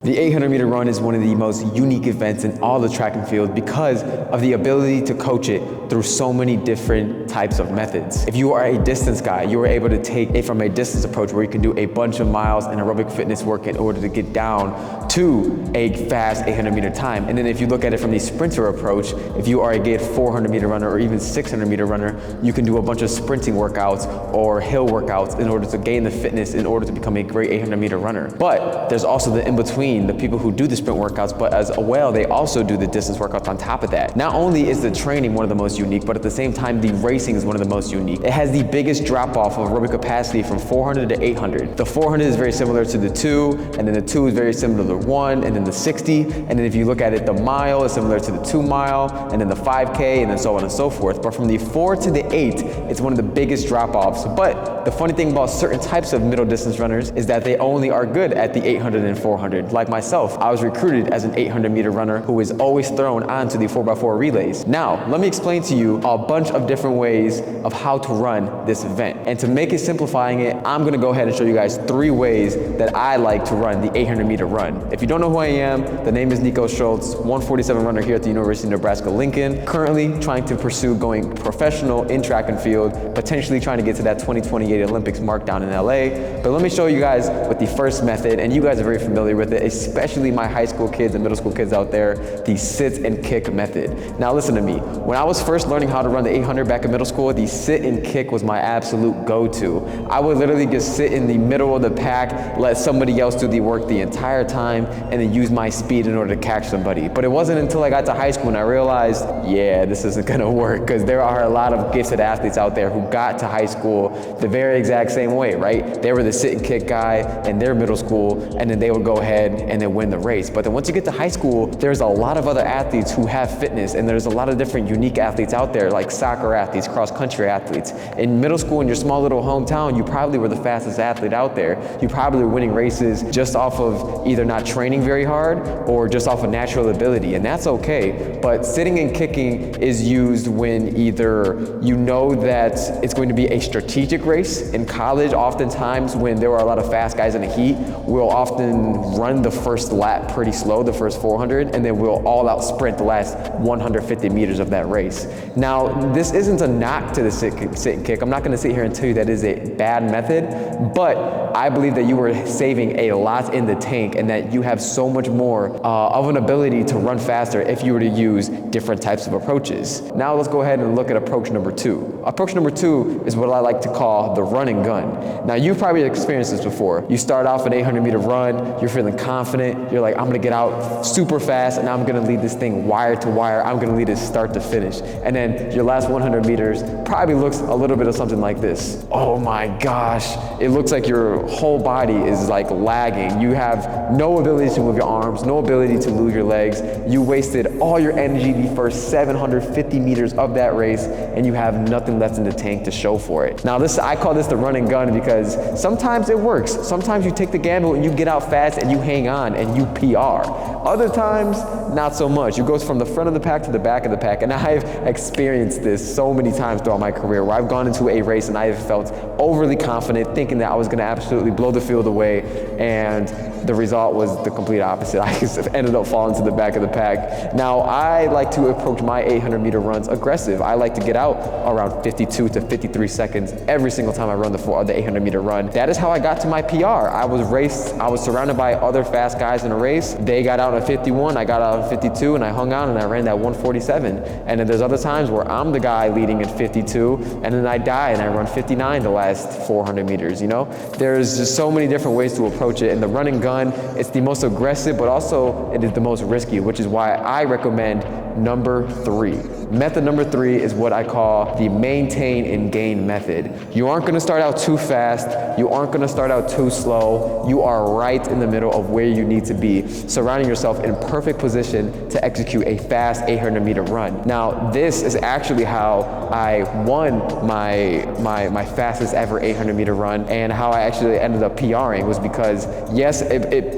The 800-meter run is one of the most unique events in all the track and field because of the ability to coach it through so many different types of methods. If you are a distance guy, you are able to take it from a distance approach where you can do a bunch of miles and aerobic fitness work in order to get down to a fast 800-meter time. And then if you look at it from the sprinter approach, if you are a good 400-meter runner or even 600-meter runner, you can do a bunch of sprinting workouts or hill workouts in order to gain the fitness in order to become a great 800-meter runner. But there's also the in-between, the people who do the sprint workouts, but as well, they also do the distance workouts on top of that. Not only is the training one of the most unique, but at the same time, the racing is one of the most unique. It has the biggest drop off of aerobic capacity from 400 to 800. The 400 is very similar to the 2, and then the 2 is very similar to the 1, and then the 60, and then if you look at it, the mile is similar to the 2 mile, and then the 5K, and then so on and so forth. But from the 4 to the 8, it's one of the biggest drop offs. But the funny thing about certain types of middle distance runners is that they only are good at the 800 and 400. Like myself, I was recruited as an 800-meter runner who is always thrown onto the 4x4 relays. Now, let me explain to you a bunch of different ways of how to run this event. And to make it simplifying it, I'm gonna go ahead and show you guys 3 ways that I like to run the 800-meter run. If you don't know who I am, the name is Nico Schultz, 147 runner here at the University of Nebraska-Lincoln, currently trying to pursue going professional in track and field, potentially trying to get to that 2028 Olympics mark down in LA. But let me show you guys with the first method, and you guys are very familiar with it, especially my high school kids and middle school kids out there, the sit and kick method. Now listen to me, when I was first learning how to run the 800 back in middle school, the sit and kick was my absolute go-to. I would literally just sit in the middle of the pack, let somebody else do the work the entire time, and then use my speed in order to catch somebody. But it wasn't until I got to high school and I realized, yeah, this isn't gonna work, because there are a lot of gifted athletes out there who got to high school the very exact same way, right? They were the sit and kick guy in their middle school, and then they would go ahead and then win the race. But then once you get to high school, there's a lot of other athletes who have fitness, and there's a lot of different unique athletes out there, like soccer athletes, cross-country athletes. In middle school, in your small little hometown, you probably were the fastest athlete out there. You probably were winning races just off of either not training very hard or just off of natural ability, and that's okay. But sitting and kicking is used when either you know that it's going to be a strategic race. In college, oftentimes when there are a lot of fast guys in the heat, we'll often run the first lap pretty slow, the first 400, and then we'll all out sprint the last 150 meters of that race. Now, this isn't a knock to the sit and kick. I'm not gonna sit here and tell you that is a bad method, but I believe that you are saving a lot in the tank and that you have so much more of an ability to run faster if you were to use different types of approaches. Now let's go ahead and look at approach number 2. Approach number 2 is what I like to call the run and gun. Now you've probably experienced this before. You start off an 800-meter run, you're feeling confident, you're like, I'm gonna get out super fast and I'm gonna lead this thing wire to wire, I'm gonna lead it start to finish. And then your last 100 meters probably looks a little bit of something like this. Oh my gosh, it looks like your whole body is like lagging. You have no ability to move your arms, no ability to move your legs. You wasted all your energy the first 750 meters of that race and you have nothing left in the tank to show for it. Now I call this the run and gun because sometimes it works. Sometimes you take the gamble and you get out fast and you hang on and you PR. Other times, not so much. You go from the front of the pack to the back of the pack, and I've experienced this so many times throughout my career where I've gone into a race and I have felt overly confident, thinking that I was gonna absolutely blow the field away, and the result was the complete opposite. I just ended up falling to the back of the pack. Now, I like to approach my 800-meter runs aggressive. I like to get out around 52 to 53 seconds every single time I run the 800-meter run. That is how I got to my PR. I was surrounded by other fast guys in a race. They got out at 51, I got out at 52, and I hung on and I ran that 147. And then there's other times where I'm the guy leading at 52, and then I die and I run 59 the last 400 meters, you know? There's just so many different ways to approach it, and the run and gun, it's the most aggressive, but also it is the most risky, which is why I recommend number 3. Method number 3 is what I call the maintain and gain method. You aren't gonna start out too fast, you aren't gonna start out too slow, you are right in the middle of where you need to be, surrounding yourself in perfect position to execute a fast 800-meter run. Now, this is actually how I won my fastest ever 800-meter run, and how I actually ended up PRing was because, yes,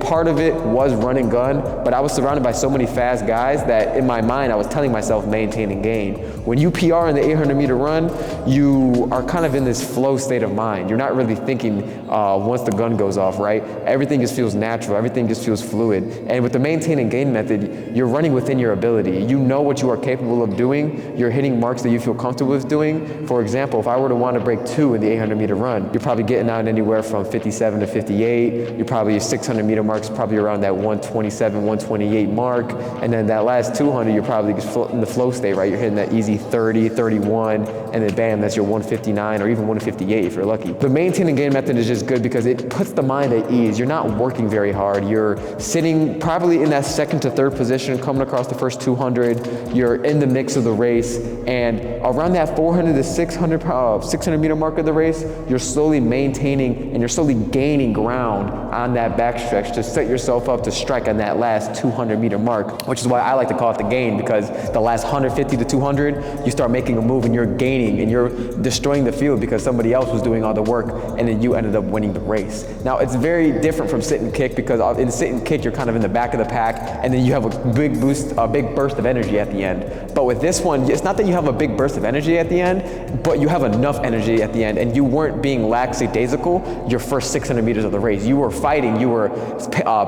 part of it was run and gun, but I was surrounded by so many fast guys that in my mind I was telling myself maintain and and gain. When you PR in the 800 meter run, you are kind of in this flow state of mind. You're not really thinking once the gun goes off, right? Everything just feels natural, everything just feels fluid. And with the maintain and gain method, you're running within your ability. You know what you are capable of doing. You're hitting marks that you feel comfortable with doing. For example, if I were to want to break 2 in the 800 meter run, you're probably getting out anywhere from 57 to 58. You're probably, your 600 meter marks probably around that 127, 128 mark. And then that last 200, you're probably just in the flow state, right? You're hitting that easy 30, 31, and then bam, that's your 159 or even 158 if you're lucky. The maintain and gain method is just good because it puts the mind at ease. You're not working very hard. You're sitting probably in that second to third position, coming across the first 200. You're in the mix of the race, and around that 400 to 600 meter mark of the race, you're slowly maintaining and you're slowly gaining ground on that backstretch to set yourself up to strike on that last 200 meter mark, which is why I like to call it the gain, because the last 150 to 200, you start making a move and you're gaining and you're destroying the field because somebody else was doing all the work, and then you ended up winning the race. Now, it's very different from sit and kick, because in sit and kick, you're kind of in the back of the pack, and then you have a big boost, a big burst of energy at the end. But with this one, it's not that you have a big burst of energy at the end, but you have enough energy at the end, and you weren't being lackadaisical your first 600 meters of the race. You were fighting, you were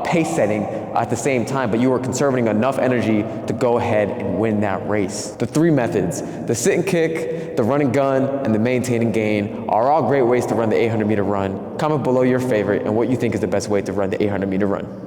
pace setting at the same time, but you were conserving enough energy to go ahead and win that race. The 3 methods, the sit and kick, the run and gun, and the maintain and gain, are all great ways to run the 800 meter run. Comment below your favorite and what you think is the best way to run the 800 meter run.